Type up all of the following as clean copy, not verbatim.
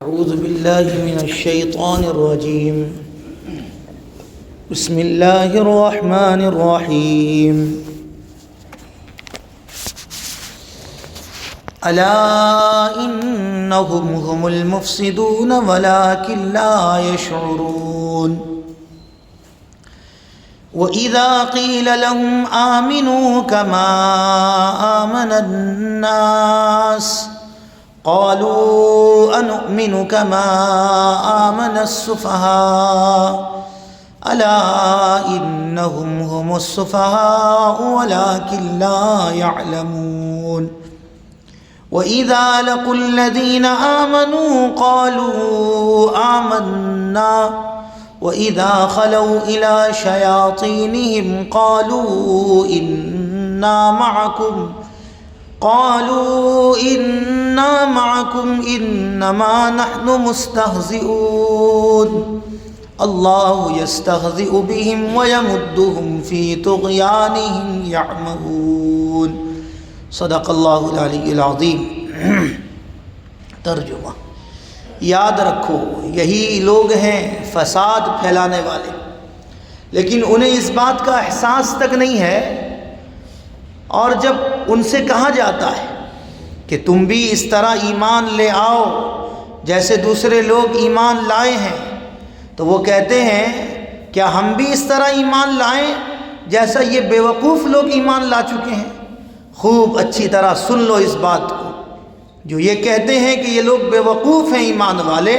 أعوذ بالله من الشيطان الرجيم. بسم الله الرحمن الرحيم. ألا إنهم هم المفسدون ولكن لا يشعرون. وإذا قيل لهم آمنوا كما آمن الناس قالوا أنؤمن كما آمن السفهاء ألا إنهم هم السفهاء ولكن لا يعلمون. وإذا لقوا الذين آمنوا قالوا آمنا وإذا خلوا إلى شياطينهم قالوا إنا معكم إنما نحن مستهزئون. الله يستهزئ بهم ويمدهم في طغيانهم يعمهون. صدق اللہ العلی العظیم. ترجمہ: یاد رکھو یہی لوگ ہیں فساد پھیلانے والے، لیکن انہیں اس بات کا احساس تک نہیں ہے، اور جب ان سے کہا جاتا ہے کہ تم بھی اس طرح ایمان لے آؤ جیسے دوسرے لوگ ایمان لائے ہیں، تو وہ کہتے ہیں کیا ہم بھی اس طرح ایمان لائیں جیسا یہ بیوقوف لوگ ایمان لا چکے ہیں؟ خوب اچھی طرح سن لو اس بات کو. جو یہ کہتے ہیں کہ یہ لوگ بیوقوف ہیں ایمان والے،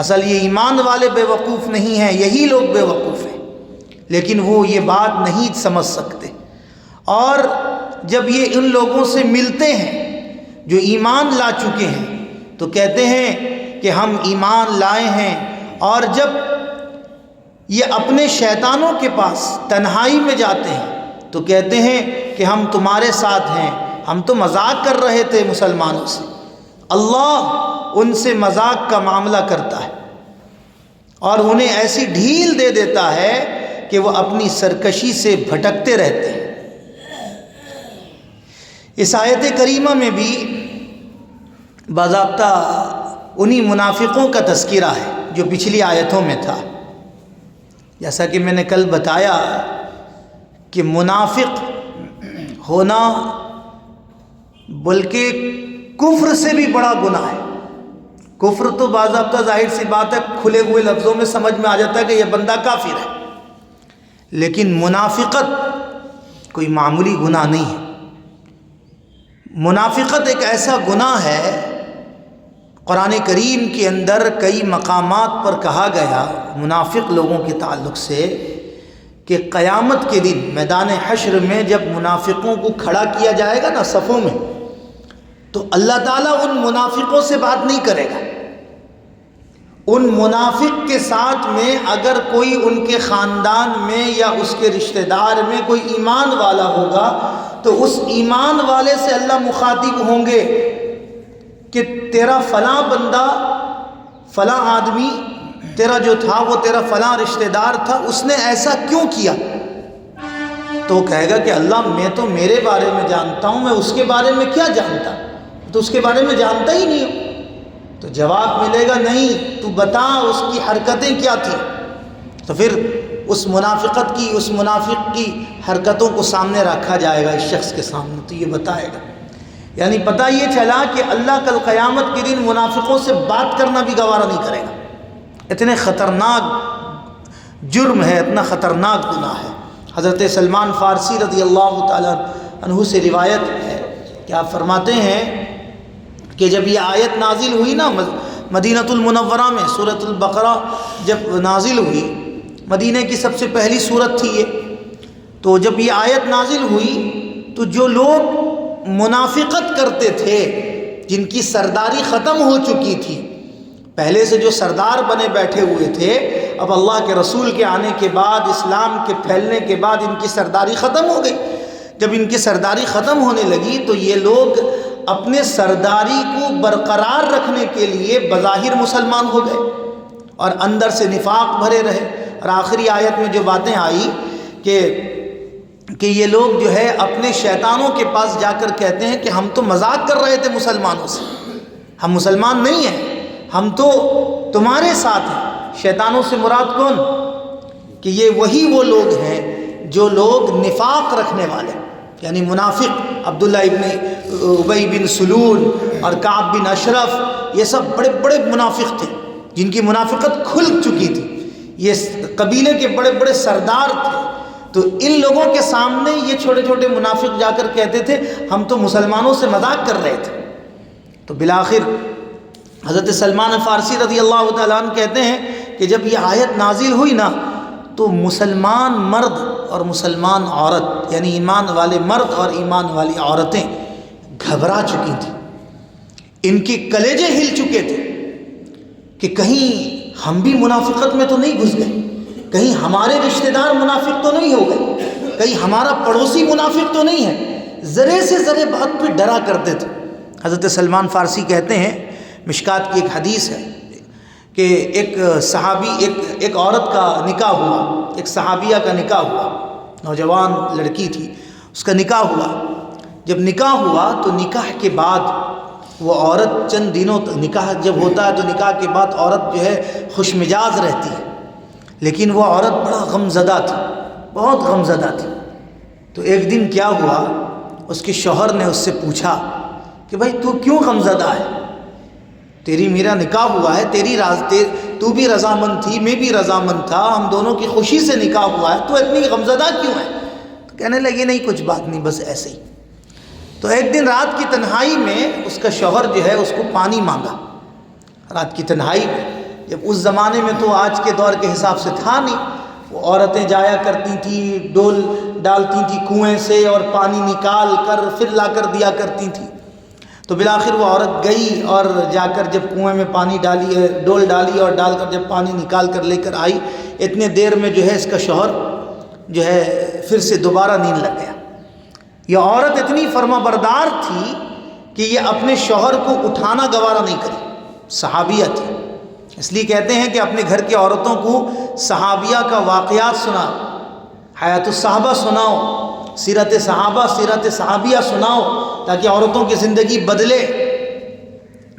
اصل یہ ایمان والے بیوقوف نہیں ہیں، یہی لوگ بیوقوف ہیں، لیکن وہ یہ بات نہیں سمجھ سکتے. اور جب یہ ان لوگوں سے ملتے ہیں جو ایمان لا چکے ہیں تو کہتے ہیں کہ ہم ایمان لائے ہیں، اور جب یہ اپنے شیطانوں کے پاس تنہائی میں جاتے ہیں تو کہتے ہیں کہ ہم تمہارے ساتھ ہیں، ہم تو مذاق کر رہے تھے مسلمانوں سے. اللہ ان سے مذاق کا معاملہ کرتا ہے اور انہیں ایسی ڈھیل دے دیتا ہے کہ وہ اپنی سرکشی سے بھٹکتے رہتے ہیں. اس آیت کریمہ میں بھی باضابطہ انہی منافقوں کا تذکرہ ہے جو پچھلی آیتوں میں تھا. جیسا کہ میں نے کل بتایا کہ منافق ہونا بلکہ کفر سے بھی بڑا گناہ ہے. کفر تو باضابطہ ظاہر سی بات ہے، کھلے ہوئے لفظوں میں سمجھ میں آ جاتا ہے کہ یہ بندہ کافر ہے، لیکن منافقت کوئی معمولی گناہ نہیں ہے. منافقت ایک ایسا گناہ ہے، قرآن کریم کے اندر کئی مقامات پر کہا گیا منافق لوگوں کے تعلق سے کہ قیامت کے دن میدان حشر میں جب منافقوں کو کھڑا کیا جائے گا نا صفوں میں، تو اللہ تعالیٰ ان منافقوں سے بات نہیں کرے گا. ان منافق کے ساتھ میں اگر کوئی ان کے خاندان میں یا اس کے رشتہ دار میں کوئی ایمان والا ہوگا تو اس ایمان والے سے اللہ مخاطب ہوں گے کہ تیرا فلاں بندہ، فلاں آدمی تیرا جو تھا وہ تیرا فلاں رشتہ دار تھا، اس نے ایسا کیوں کیا؟ تو وہ کہے گا کہ اللہ میں تو میرے بارے میں جانتا ہوں، میں اس کے بارے میں کیا جانتا، تو اس کے بارے میں جانتا ہی نہیں ہوں. تو جواب ملے گا نہیں، تو بتا اس کی حرکتیں کیا تھیں. تو پھر اس منافق کی حرکتوں کو سامنے رکھا جائے گا اس شخص کے سامنے، تو یہ بتائے گا. یعنی پتہ یہ چلا کہ اللہ کل قیامت کے دن منافقوں سے بات کرنا بھی گوارا نہیں کرے گا. اتنے خطرناک جرم ہے، اتنا خطرناک گناہ ہے. حضرت سلمان فارسی رضی اللہ تعالیٰ عنہ سے روایت ہے کہ آپ فرماتے ہیں کہ جب یہ آیت نازل ہوئی نا مدینۃ المنورہ میں، سورۃ البقرہ جب نازل ہوئی، مدینہ کی سب سے پہلی سورت تھی یہ، تو جب یہ آیت نازل ہوئی تو جو لوگ منافقت کرتے تھے، جن کی سرداری ختم ہو چکی تھی، پہلے سے جو سردار بنے بیٹھے ہوئے تھے، اب اللہ کے رسول کے آنے کے بعد، اسلام کے پھیلنے کے بعد ان کی سرداری ختم ہو گئی. جب ان کی سرداری ختم ہونے لگی تو یہ لوگ اپنے سرداری کو برقرار رکھنے کے لیے بظاہر مسلمان ہو گئے اور اندر سے نفاق بھرے رہے. اور آخری آیت میں جو باتیں آئی کہ یہ لوگ جو ہے اپنے شیطانوں کے پاس جا کر کہتے ہیں کہ ہم تو مذاق کر رہے تھے مسلمانوں سے، ہم مسلمان نہیں ہیں، ہم تو تمہارے ساتھ ہیں۔ شیطانوں سے مراد کون؟ کہ یہ وہی وہ لوگ ہیں جو لوگ نفاق رکھنے والے، یعنی منافق، عبداللہ ابن ابی بن سلول اور کعب بن اشرف، یہ سب بڑے بڑے منافق تھے جن کی منافقت کھل چکی تھی، یہ قبیلے کے بڑے بڑے سردار تھے۔ تو ان لوگوں کے سامنے یہ چھوٹے چھوٹے منافق جا کر کہتے تھے ہم تو مسلمانوں سے مذاق کر رہے تھے۔ تو بالآخر حضرت سلمان فارسی رضی اللہ تعالیٰ عنہ کہتے ہیں کہ جب یہ آیت نازل ہوئی نا تو مسلمان مرد اور مسلمان عورت، یعنی ایمان والے مرد اور ایمان والی عورتیں گھبرا چکی تھیں، ان کے کلیجے ہل چکے تھے کہ کہیں ہم بھی منافقت میں تو نہیں گھس گئے، کہیں ہمارے رشتہ دار منافق تو نہیں ہو گئے، کہیں ہمارا پڑوسی منافق تو نہیں ہے، ذرے سے ذرے بات پہ ڈرا کرتے تھے۔ حضرت سلمان فارسی کہتے ہیں، مشکات کی ایک حدیث ہے کہ ایک صحابی ایک عورت کا نکاح ہوا، ایک صحابیہ کا نکاح ہوا، نوجوان لڑکی تھی، اس کا نکاح ہوا۔ جب نکاح ہوا تو نکاح کے بعد وہ عورت چند دنوں تک، نکاح جب ہوتا ہے تو نکاح کے بعد عورت جو ہے خوش مزاج رہتی ہے، لیکن وہ عورت بڑا غمزدہ تھی، بہت غمزدہ تھی۔ تو ایک دن کیا ہوا، اس کے شوہر نے اس سے پوچھا کہ بھائی تو کیوں غمزدہ ہے؟ تیری میرا نکاح ہوا ہے، تو بھی رضامند تھی، میں بھی رضامند تھا، ہم دونوں کی خوشی سے نکاح ہوا ہے، تو اتنی غمزدہ کیوں ہے؟ تو کہنے لگے نہیں کچھ بات نہیں، بس ایسے ہی۔ تو ایک دن رات کی تنہائی میں اس کا شوہر جو ہے اس کو پانی مانگا، رات کی تنہائی میں۔ جب اس زمانے میں تو آج کے دور کے حساب سے تھا نہیں، وہ عورتیں جایا کرتی تھیں، ڈول ڈالتی تھیں کنویں سے اور پانی نکال کر پھر لا کر دیا کرتی تھیں۔ تو بالآخر وہ عورت گئی اور جا کر جب کنویں میں پانی ڈالی، ڈول ڈالی اور ڈال کر جب پانی نکال کر لے کر آئی، اتنے دیر میں جو ہے اس کا شوہر جو ہے پھر سے دوبارہ نیند لگ گیا۔ یہ عورت اتنی فرما بردار تھی کہ یہ اپنے شوہر کو اٹھانا گوارا نہیں کری، صحابیہ تھی۔ اس لیے کہتے ہیں کہ اپنے گھر کی عورتوں کو صحابیہ کا واقعات سنا، حیات الصحابہ سناؤ، سیرت صحابہ، سیرت صحابیہ سناؤ، تاکہ عورتوں کی زندگی بدلے۔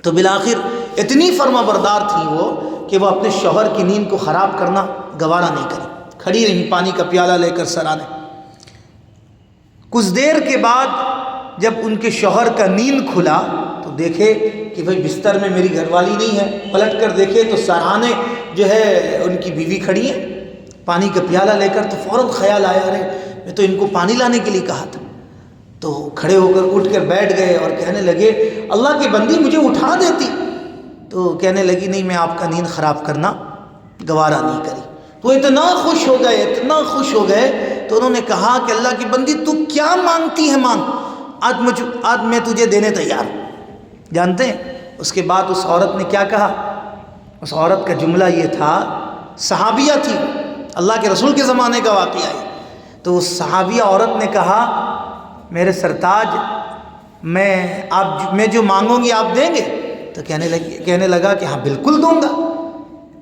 تو بالآخر اتنی فرما بردار تھی وہ کہ وہ اپنے شوہر کی نیند کو خراب کرنا گوارا نہیں کری، کھڑی رہی پانی کا پیالہ لے کر سرانے۔ کچھ دیر کے بعد جب ان کے شوہر کا نیند کھلا تو دیکھے کہ بھائی بستر میں میری گھر والی نہیں ہے، پلٹ کر دیکھے تو سرانے جو ہے ان کی بیوی کھڑی ہے پانی کا پیالہ لے کر۔ تو فوراً خیال آیا ارے میں تو ان کو پانی لانے کے لیے کہا تھا۔ تو کھڑے ہو کر اٹھ کر بیٹھ گئے اور کہنے لگے اللہ کی بندی مجھے اٹھا دیتی۔ تو کہنے لگی نہیں میں آپ کا نیند خراب کرنا گوارا نہیں کری۔ تو اتنا خوش ہو گئے، اتنا خوش ہو گئے، تو انہوں نے کہا کہ اللہ کی بندی تو کیا مانگتی ہے مانگ، آج میں تجھے دینے تیار ہوں۔ جانتے ہیں اس کے بعد اس عورت نے کیا کہا؟ اس عورت کا جملہ یہ تھا، صحابیہ تھی، اللہ کے رسول کے زمانے کا واقعہ ہے۔ تو اس صحابیہ عورت نے کہا میرے سرتاج میں جو مانگوں گی آپ دیں گے؟ تو کہنے لگا کہ ہاں بالکل دوں گا۔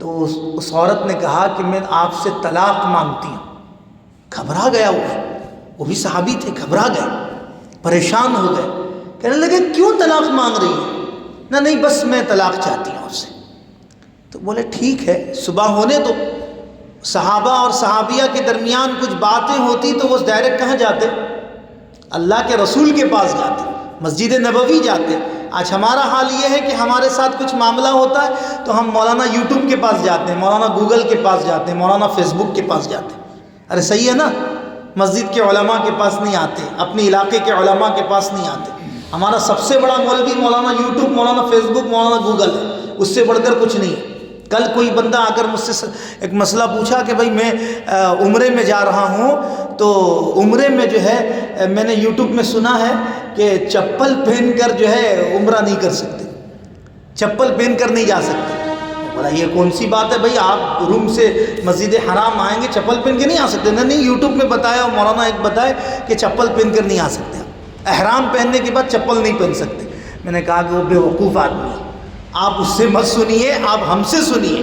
تو اس عورت نے کہا کہ میں آپ سے طلاق مانگتی ہوں۔ گھبرا گیا وہ بھی صحابی تھے، گھبرا گئے، پریشان ہو گئے، کہنے لگے کیوں طلاق مانگ رہی ہے؟ نہیں بس میں طلاق چاہتی ہوں آپ سے۔ تو بولے ٹھیک ہے صبح ہونے دو۔ صحابہ اور صحابیہ کے درمیان کچھ باتیں ہوتی تو وہ ڈائریکٹ کہاں جاتے؟ اللہ کے رسول کے پاس جاتے، مسجد نبوی جاتے۔ آج ہمارا حال یہ ہے کہ ہمارے ساتھ کچھ معاملہ ہوتا ہے تو ہم مولانا یوٹیوب کے پاس جاتے ہیں، مولانا گوگل کے پاس جاتے ہیں، مولانا فیس بک کے پاس جاتے ہیں۔ ارے صحیح ہے نا، مسجد کے علماء کے پاس نہیں آتے، اپنے علاقے کے علماء کے پاس نہیں آتے۔ ہمارا سب سے بڑا مولوی مولانا یوٹیوب، مولانا فیس بک، مولانا گوگل ہے، اس سے بڑھ کر کچھ نہیں ہے۔ کل کوئی بندہ آ کر مجھ سے ایک مسئلہ پوچھا کہ بھائی میں عمرے میں جا رہا ہوں، تو عمرے میں جو ہے میں نے یوٹیوب میں سنا ہے کہ چپل پہن کر جو ہے عمرہ نہیں کر سکتے، چپل پہن کر نہیں جا سکتے۔ بولا یہ کون سی بات ہے بھائی، آپ روم سے مسجد حرام آئیں گے چپل پہن کے نہیں آ سکتے؟ نہیں یوٹیوب میں بتایا، مولانا ایک بتائے کہ چپل پہن کر نہیں آ سکتے، احرام پہننے کے بعد چپل نہیں پہن سکتے۔ میں نے کہا کہ وہ بے وقوف آدمی ہے، آپ اس سے مت سنیے، آپ ہم سے سنیے،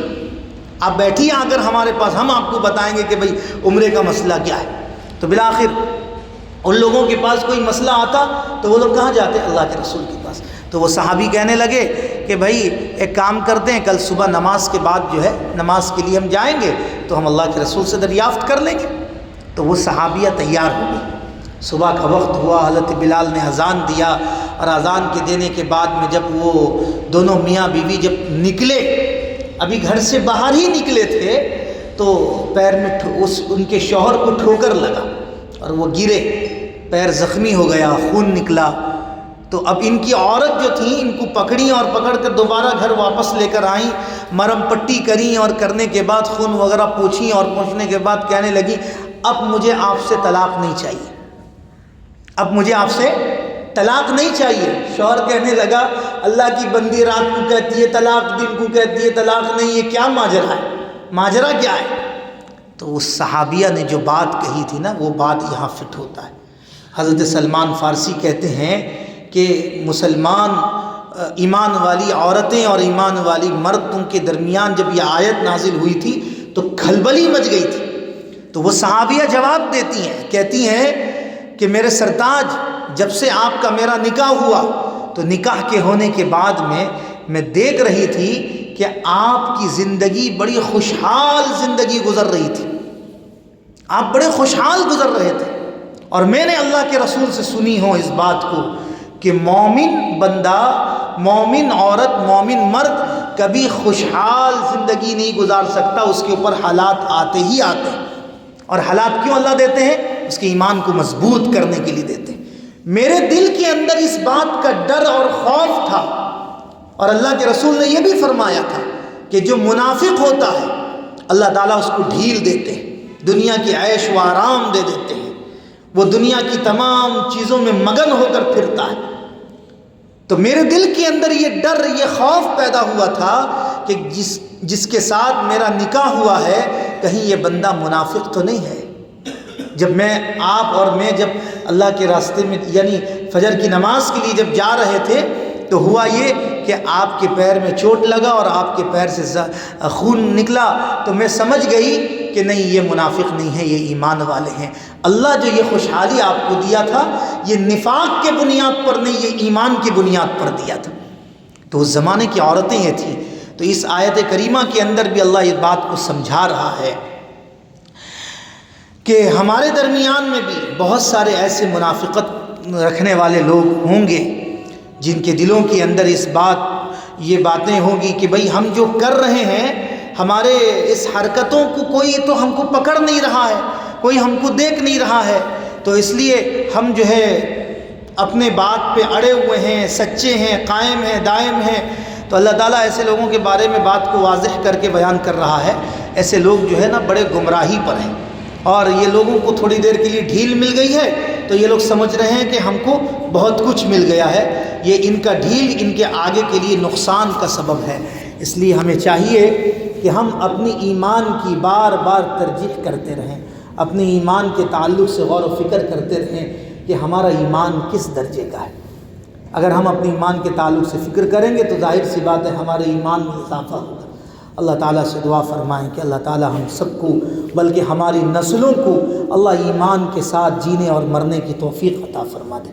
آپ بیٹھیے آ کر ہمارے پاس، ہم آپ کو بتائیں گے کہ بھئی عمرے کا مسئلہ کیا ہے۔ تو بالآخر ان لوگوں کے پاس کوئی مسئلہ آتا تو وہ لوگ کہاں جاتے؟ اللہ کے رسول کے پاس۔ تو وہ صحابی کہنے لگے کہ بھائی ایک کام کرتے ہیں، کل صبح نماز کے بعد جو ہے نماز کے لیے ہم جائیں گے تو ہم اللہ کے رسول سے دریافت کر لیں گے۔ تو وہ صحابیہ تیار ہو گئی۔ صبح کا وقت ہوا، حضرت بلال نے اذان دیا، اور اذان کے دینے کے بعد میں جب وہ دونوں میاں بیوی جب نکلے، ابھی گھر سے باہر ہی نکلے تھے، تو پیر میں ان کے شوہر کو ٹھوکر لگا اور وہ گرے، پیر زخمی ہو گیا، خون نکلا۔ تو اب ان کی عورت جو تھیں ان کو پکڑی اور پکڑ کر دوبارہ گھر واپس لے کر آئیں، مرم پٹی کریں، اور کرنے کے بعد خون وغیرہ پوچھیں، اور پوچھنے کے بعد کہنے لگی اب مجھے آپ سے طلاق نہیں چاہیے، اب مجھے آپ سے طلاق نہیں چاہیے۔ شوہر کہنے لگا اللہ کی بندی رات کو کہتی ہے طلاق، دن کو کہتی ہے طلاق نہیں، یہ کیا ماجرا ہے، ماجرا کیا ہے؟ تو اس صحابیہ نے جو بات کہی تھی نا، وہ بات یہاں فٹ ہوتا ہے۔ حضرت سلمان فارسی کہتے ہیں کہ مسلمان ایمان والی عورتیں اور ایمان والی مردوں کے درمیان جب یہ آیت نازل ہوئی تھی تو کھلبلی مچ گئی تھی۔ تو وہ صحابیہ جواب دیتی ہیں، کہتی ہیں کہ میرے سرتاج، جب سے آپ کا میرا نکاح ہوا تو نکاح کے ہونے کے بعد میں دیکھ رہی تھی کہ آپ کی زندگی بڑی خوشحال زندگی گزر رہی تھی، آپ بڑے خوشحال گزر رہے تھے، اور میں نے اللہ کے رسول سے سنی ہو اس بات کو کہ مومن بندہ، مومن عورت، مومن مرد کبھی خوشحال زندگی نہیں گزار سکتا، اس کے اوپر حالات آتے ہی آتے ہیں۔ اور حالات کیوں اللہ دیتے ہیں؟ اس کے ایمان کو مضبوط کرنے کے لیے دیتے ہیں۔ میرے دل کے اندر اس بات کا ڈر اور خوف تھا، اور اللہ کے رسول نے یہ بھی فرمایا تھا کہ جو منافق ہوتا ہے اللہ تعالیٰ اس کو ڈھیل دیتے ہیں، دنیا کی عیش و آرام دے دیتے ہیں، وہ دنیا کی تمام چیزوں میں مگن ہو کر پھرتا ہے۔ تو میرے دل کے اندر یہ ڈر، یہ خوف پیدا ہوا تھا کہ جس کے ساتھ میرا نکاح ہوا ہے کہیں یہ بندہ منافق تو نہیں ہے۔ جب آپ اور میں جب اللہ کے راستے میں یعنی فجر کی نماز کے لیے جب جا رہے تھے تو ہوا یہ کہ آپ کے پیر میں چوٹ لگا اور آپ کے پیر سے خون نکلا، تو میں سمجھ گئی کہ نہیں یہ منافق نہیں ہے، یہ ایمان والے ہیں۔ اللہ جو یہ خوشحالی آپ کو دیا تھا یہ نفاق کے بنیاد پر نہیں، یہ ایمان کی بنیاد پر دیا تھا۔ تو اس زمانے کی عورتیں یہ تھیں۔ تو اس آیت کریمہ کے اندر بھی اللہ یہ بات کو سمجھا رہا ہے کہ ہمارے درمیان میں بھی بہت سارے ایسے منافقت رکھنے والے لوگ ہوں گے جن کے دلوں کے اندر یہ باتیں ہوں گی کہ بھئی ہم جو کر رہے ہیں، ہمارے اس حرکتوں کو کوئی تو ہم کو پکڑ نہیں رہا ہے، کوئی ہم کو دیکھ نہیں رہا ہے، تو اس لیے ہم جو ہے اپنے بات پہ اڑے ہوئے ہیں، سچے ہیں، قائم ہیں، دائم ہیں۔ تو اللہ تعالیٰ ایسے لوگوں کے بارے میں بات کو واضح کر کے بیان کر رہا ہے۔ ایسے لوگ جو ہے نا بڑے گمراہی پر ہیں، اور یہ لوگوں کو تھوڑی دیر کے لیے ڈھیل مل گئی ہے تو یہ لوگ سمجھ رہے ہیں کہ ہم کو بہت کچھ مل گیا ہے۔ یہ ان کا ڈھیل ان کے آگے کے لیے نقصان کا سبب ہے۔ اس لیے ہمیں چاہیے کہ ہم اپنی ایمان کی بار بار ترجیح کرتے رہیں، اپنے ایمان کے تعلق سے غور و فکر کرتے رہیں کہ ہمارا ایمان کس درجے کا ہے۔ اگر ہم اپنے ایمان کے تعلق سے فکر کریں گے تو ظاہر سی بات ہے ہمارے ایمان میں اضافہ ہوگا۔ اللہ تعالیٰ سے دعا فرمائیں کہ اللہ تعالیٰ ہم سب کو بلکہ ہماری نسلوں کو اللہ ایمان کے ساتھ جینے اور مرنے کی توفیق عطا فرما دے۔